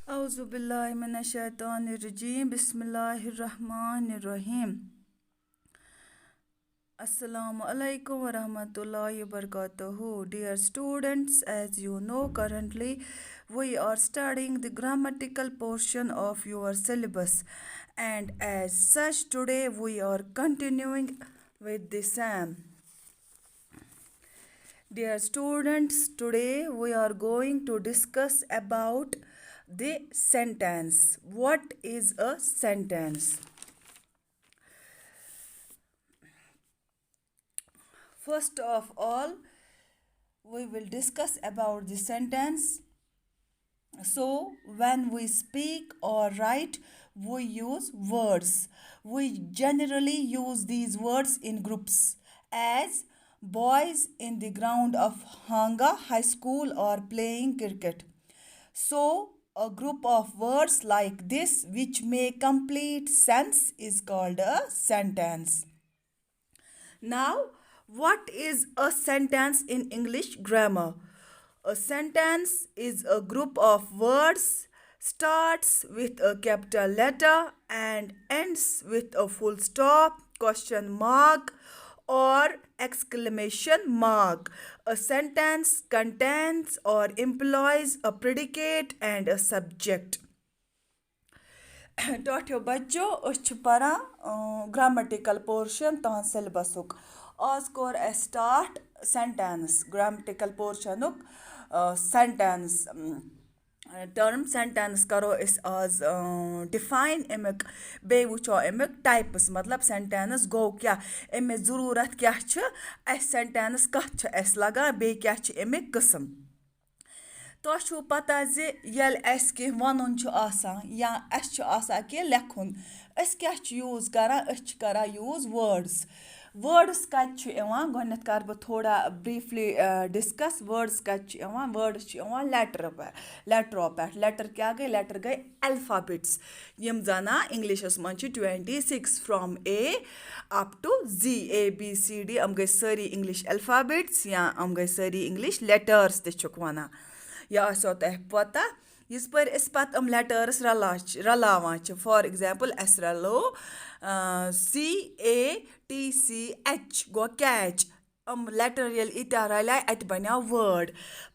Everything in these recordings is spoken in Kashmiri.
Auzu billahi mineşşeytanirracim. Bismillahirrahmanirrahim. Assalamu alaikum wa rahmatullahi wa barakatuhu. Dear students, as you know, currently we are studying the grammatical portion of your syllabus, and as such, today we are continuing with the same. Dear students, today we are going to discuss about the sentence. What is a sentence? First of all, we will discuss about the sentence. So, when we speak or write, we use words. We generally use these words in groups as boys in the ground of Hanga High School are playing cricket. So, a group of words like this, which make complete sense, is called a sentence. Now, what is a sentence in English grammar? A sentence is a group of words, starts with a capital letter and ends with a full stop, question mark, or exclamation mark. A sentence contains or implies a predicate and a subject. ٹاٹھیو بچو أسۍ چھِ پران گرامٹیکل پورشن تہنٛد سیلبسُک آز کوٚر اَسہِ سٹارٹ سینٹینس گرامٹیکل پورشنُک سینٹینس ٹٔرم سینٹینس کرو أسۍ آز ڈِفاین امیُک بیٚیہِ وٕچھو امیُک ٹایپٕس مطلب سینٹینس گوٚو کیٛاہ امِچ ضروٗرت کیٛاہ چھِ اَسہِ سینٹینس کتھ چھِ اَسہِ لگان بیٚیہِ کیٛاہ چھِ امیِکۍ قٕسم تۄہہِ چھُو پتہ زِ ییٚلہِ اَسہِ کینٛہہ وَنُن چھُ آسان یا اَسہِ چھُ آسان کینٛہہ لیکھُن أسۍ کیٛاہ چھِ یوٗز کران أسۍ چھِ کران یوٗز وٲڈٕس وٲڈٕس کَتہِ چھُ یِوان گۄڈنٮ۪تھ کَرٕ بہٕ تھوڑا برٛیٖفلی ڈِسکس وٲڈٕس کَتہِ چھِ یِوان وٲڈٕس چھِ یِوان لیٹرو پٮ۪ٹھ لیٹر کیٛاہ گٔے لیٹر گٔے الفابِٹٕس یِم زَن اِنٛگلِشَس منٛز چھِ 26 from A up to Z A B C D یِم گٔے سٲری اِنٛگلِش الفابِٹٕس یا یِم گٔے سٲری اِنٛگلِش لیٹٲرٕس تہِ چھُکھ وَنان یہِ آسیو تۄہہِ پَتہ یِژ پھِرِ أسۍ پَتہٕ یِم لیٹٲرٕس رلاوان چھِ فار ایٚگزامپٕل اَسہِ رلو C A T C H گوٚو کیچ یِم لیٹر ییٚلہِ ییٖتیٛاہ رَلیٛاے اَتہِ بَنیٛو وٲڈ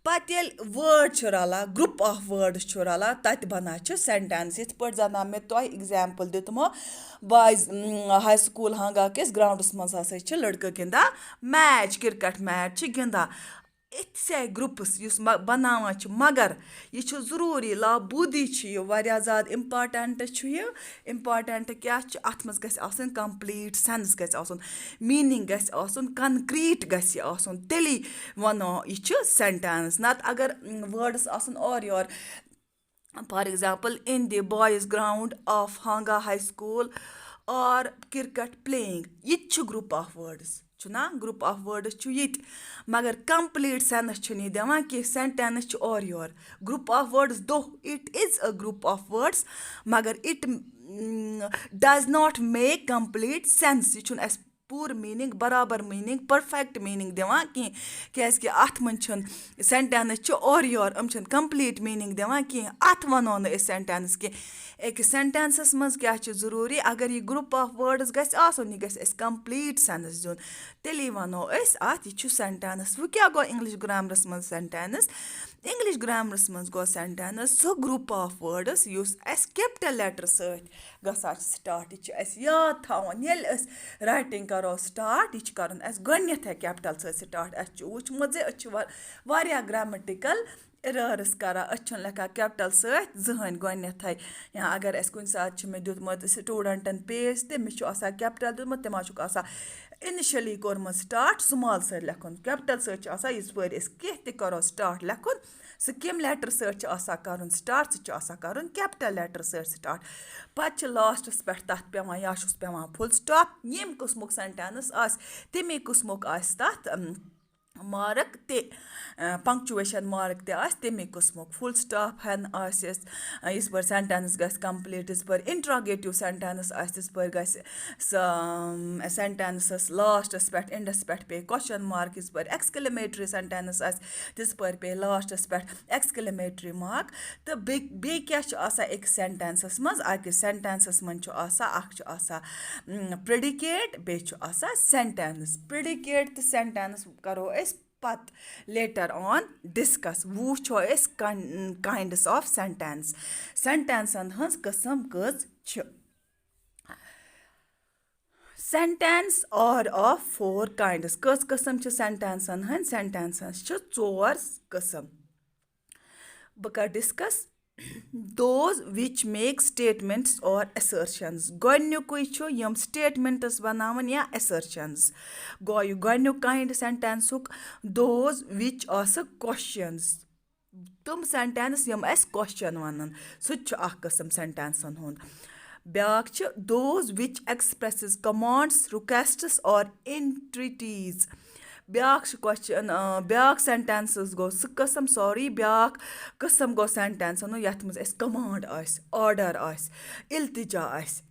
پَتہٕ ییٚلہِ وٲڈ چھِ رَلان گرُپ آف وٲڈٕس چھُ رَلان تَتہِ بَنان چھِ سٮ۪نٹٮ۪نٕس یِتھ پٲٹھۍ زَن مےٚ تۄہہِ اٮ۪گزامپٕل دیُتمو بایِز ہاے سکوٗل ہنٛگا کِس گرٛاوُنٛڈَس منٛز ہَسا چھِ لٔڑکہٕ گِنٛدان میچ کِرکَٹ میچ چھِ گِنٛدان اِتھسے گرُپٕس یُس بَناوان چھِ مگر یہِ چھُ ضروٗری لابوٗدی چھِ یہِ واریاہ زیادٕ اِمپاٹَنٛٹ چھُ یہِ اِمپاٹَنٛٹ کیٛاہ چھِ اَتھ منٛز گژھِ آسٕنۍ کَمپٕلیٖٹ سٮ۪نٕس گژھِ آسُن میٖنِنٛگ گژھِ آسُن کَنکرٛیٖٹ گژھِ یہِ آسُن تیٚلی وَنو یہِ چھِ سٮ۪نٹٮ۪نٕس نَتہٕ اگر وٲڈٕس آسَن اورٕ یورٕ for example in the boys ground of ہانٛگا high school are cricket playing یہِ تہِ چھُ گرُپ آف وٲڈٕس چھُنا گرُپ آف وٲڈٕس چھُ یہِ تہِ مگر کَمپٕلیٖٹ سٮ۪نٕس چھُنہٕ یہِ دِوان کینٛہہ سٮ۪نٹٮ۪نٕس چھِ اورٕ یورٕ group of words it is a group of words مگر it does not make complete sentence یہِ چھُنہٕ اَسہِ پوٗرٕ میٖنِنٛگ برابر میٖنِنٛگ پٔرفٮ۪کٹ میٖنِنٛگ دِوان کینٛہہ کیٛازِکہِ اَتھ منٛز چھُنہٕ سٮ۪نٹٮ۪نٕس چھِ اورٕ یورٕ یِم چھِنہٕ کَمپٕلیٖٹ میٖنِنٛگ دِوان کینٛہہ اَتھ وَنو نہٕ أسۍ سٮ۪نٹٮ۪نٕس کینٛہہ أکِس سٮ۪نٹٮ۪نسَس منٛز کیٛاہ چھِ ضروٗری اگر یہِ گرُپ آف وٲڈٕس گژھِ آسُن یہِ گژھِ اَسہِ کَمپٕلیٖٹ سٮ۪نٕس دیُن تیٚلی وَنو أسۍ اَتھ یہِ چھُ سٮ۪نٹٮ۪نٕس وۄنۍ کیٛاہ گوٚو اِنٛگلِش گرٛامرَس منٛز سٮ۪نٹٮ۪نٕس اِنٛگلِش گرٛامرَس منٛز گوٚو سٮ۪نٹٮ۪نٕس سُہ گرُپ آف وٲڈٕس یُس اَسہِ کیپٹَل لیٹر سۭتۍ گژھان چھِ سٹاٹ یہِ چھِ اَسہِ یاد تھاوُن ییٚلہِ أسۍ رایٹِنٛگ کَرو سٹاٹ یہِ چھِ کَرُن اَسہِ گۄڈنٮ۪تھٕے کیپٹَل سۭتۍ سٹاٹ اَسہِ چھُ وٕچھمُت زِ أسۍ چھِ واریاہ گرٛامَٹِکَل اِرٲرٕس کَران أسۍ چھِنہٕ لیکھان کیپٹَل سۭتۍ زٕہٕنۍ گۄڈنٮ۪تھٕے یا اگر اَسہِ کُنہِ ساتہٕ چھِ مےٚ دیُتمُت سٹوٗڈَنٛٹَن پیج تہِ مےٚ چھُ آسان کیپٹَل دیُتمُت تِمَن چھُکھ آسان اِنِشٔلی کوٚرمُت سٹاٹ سُمال سۭتۍ لیکھُن کیپٹَل سۭتۍ چھِ آسان یِژ پھِرِ أسۍ کینٛہہ تہِ کَرو سٹاٹ لیکھُن سُہ کَمہِ لیٹر سۭتۍ چھُ آسان کَرُن سٹاٹ سُہ چھُ آسان کَرُن کیپٹَل لیٹر سۭتۍ سٹاٹ پَتہٕ چھِ لاسٹَس پٮ۪ٹھ تَتھ پٮ۪وان یا چھُس پٮ۪وان فُل سٹاپ ییٚمہِ قٕسمُک سٮ۪نٹٮ۪نٕس آسہِ تَمے قٕسمُک آسہِ تَتھ मार्क ते पंक्चुएशन मार्क ते आस तमे किस्मुक फुल स्टॉप हन आसिस इस पर सेंटेंस गस कंप्लीट इस पर इंट्रोगेटिव सेंटेंस आस इस पर गस सेंटेंसस लास्टस पे एंडस पे क्वेश्चन मार्क इस पर एक्सक्लेमेटरी सेंटेंस आस तिस पर पे लास्टस पे एक्सक्लेमेटरी मार्क तो बे क्या एक सेंटेंसस मज अकिस सेंटेंसस मन प्रेडिकेट बे सेंटेंस प्रेडिकेट तो सेंटेंस करो पत लेटर ऑन डिस्कस वुचो काइंड्स ऑफ सेंटेंस सेंटेंसन हंस कस्म कज छ सेंटेंस आर ऑफ 4 काइंड्स कस कस्म छ सेंटेंसन हंस सेंटेंसस छ 4 कस्म बह discuss those which make statements or assertions गोन्युकुई छु यम statements बनावन या assertions गोन्युक kind sentence those which are questions तुम sentence यम अस question वनन सु छु अख किस्म sentence हुन ब्याक छु those which expresses commands requests or entreaties ब्याक क्वेश्चन ब्याक सेंटेंसेस गो सह कस्म सॉरी ब्याक कस्म गो सेंटेंस यथ मज कमांड आस ऑर्डर आस इल्तिजा आस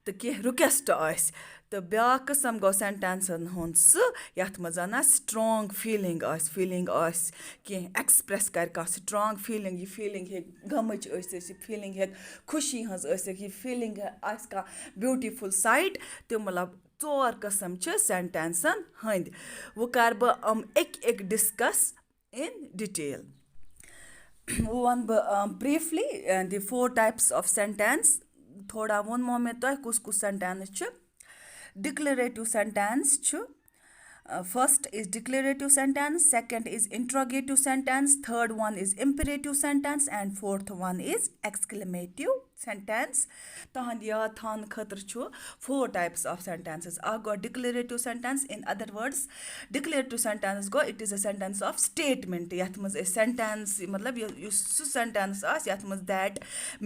तो कह रिक्वेस्ट आस तो ब्याक कस्म गो सेंटेंसन हुन सह यथ मज स्ट्रॉन्ग फीलिंग आस कह एक्सप्रेस कर का स्ट्रॉन्ग फीलिंग ये फीलिंग हे गमच ये फीलिंग हे खुशी हज ये फीलिंग आस का ब्यूटीफुल साइट तो मतलब 4 कस्म छ सेंटेंसन हंद वो कर बह एक डिस्कस इन डिटेल वो वन बह briefly the 4 types of sentence थोड़ा वोनमो मे तो कुस सेंटेंस छ डिक्लेरेटिव सेंटेंस छ first is declarative sentence, second is interrogative sentence, third one is imperative sentence and fourth one is exclamative sentence. Tahand yaad than khatir chu 4 types of sentences. Go declarative sentence, in other words declarative sentence go it is a sentence of statement yath maz a sentence matlab yus sentence as yath maz that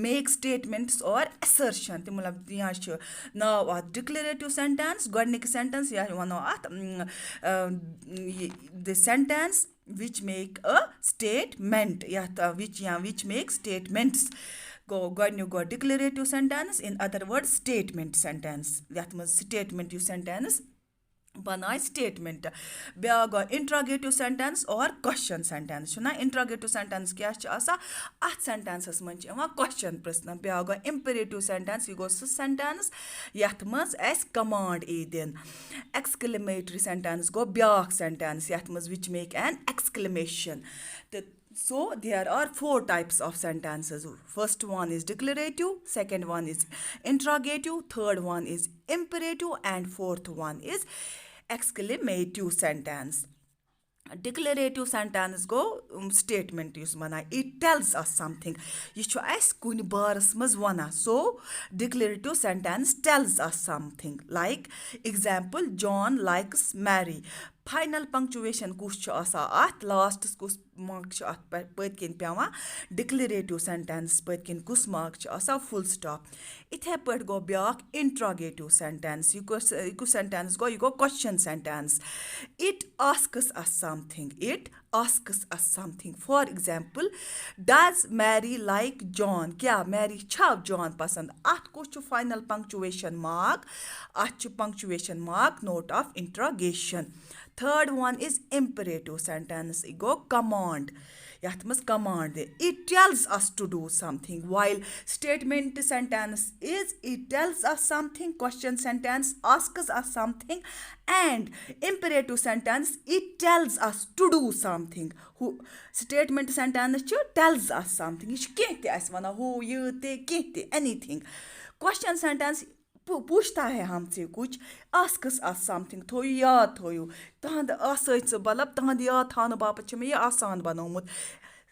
make statements or assertion te matlab ya chu now declarative sentence godnik sentence ya wano at the sentence which make a statement which make statements go declarative sentence, in other words statement sentence that must statement you sentence बनाए स्टेटमेंट ब्या गो इंट्रोगेटिव सेंटेंस और क्वेश्चन सेंटेंस ना इंट्रोगेटिव सेंटेंस क्या अत सेंटेंसस मन क्वेश्चन प्रश्न ब्या गो इंपेरेटिव सेंटेंस यह गो सह सेंटेंस यथ मज कमांड ई दिन एक्सक्लेमेटरी सेंटेंस गो ब्याक सेंटेंस यथ मज which make an exclamation So there are 4 types of sentences. First one is declarative, second one is interrogative, third one is imperative and fourth one is exclamative sentence. Declarative sentence go statement use mana it tells us something ye chu as kun baras maz wana so declarative sentence tells us something like example John likes Mary final punctuation कुछ अत लास्टस कुछ मार्क पत्किन पेवान डिक्लेरेटिव सेंटेंस पत्किन कुछ मार्क फुल स्टॉप इथे पे गो ब्याक इंट्रोगेटिव सेंटेंस यह सेंटेंस गो यह question sentence it asks us something for example does Mary like John क्या मैरी छा जॉन पसंद अत कुछ फाइनल पंक्चुएशन मार्क अत punctuation mark note of interrogation. Third one is imperative sentence. It go command. Yath must command. It tells us to do something. While statement sentence is it tells us something. Question sentence asks us something. And imperative sentence it tells us to do something. Who statement sentence tells us something. Ish kehte as wana who you te kehte anything. Question sentence पूछता है हमसे कुछ आस्कस अस समथिंग थो याद थो तहद आस मतलब तहद याद थान बापत मे यह आसान बनोमुत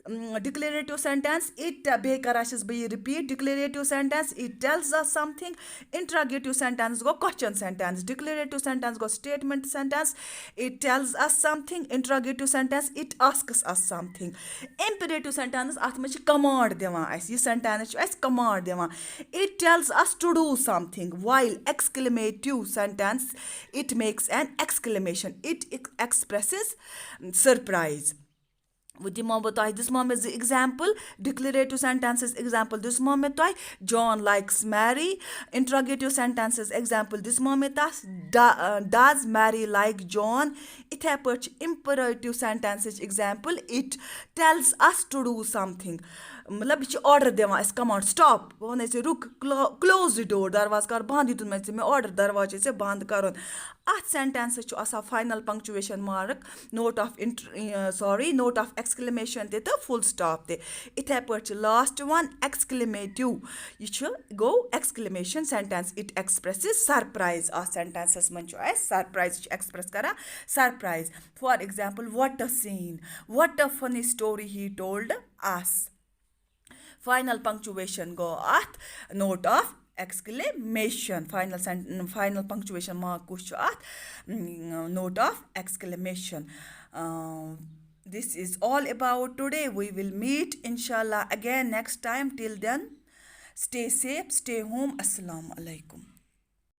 declarative sentence, it bekarashis be repeat. Declarative sentence, it tells us something. Interrogative sentence go question sentence. Declarative sentence go statement sentence, it tells us something. Interrogative sentence, it asks us something. Imperative sentence, ath mein command devan as. This sentence as command devan. It tells us to do something. While exclamative sentence, it makes an exclamation. It expresses surprise. This moment is the example. Declarative sentences example. This moment John likes Mary. Interrogative sentences example. This moment does Mary like John. Ithe pach imperative sentences example. It tells us to do something. मतलब यह ऑर्डर दिवान अस कमांड स्टॉप वन से रुक क्लोज द डोर दरवाज कर बंद युत मे ऑर्डर दरवाजे से बंद कर अत sentence final punctuation mark note of exclamation तो फुल स्टॉप ते इथे पे लास्ट वन एक्सक्लेमेटिव यह गो exclamation sentence it expresses surprise अ सेंटेंसस मन सरप्राइज एक्सप्रेस करा surprise for example what a scene what a funny story he told us final punctuation go at note of exclamation. Final punctuation mark kuch at note of exclamation. This is all about today. We will meet inshallah again next time. Till then, stay safe, stay home. Assalamu alaikum.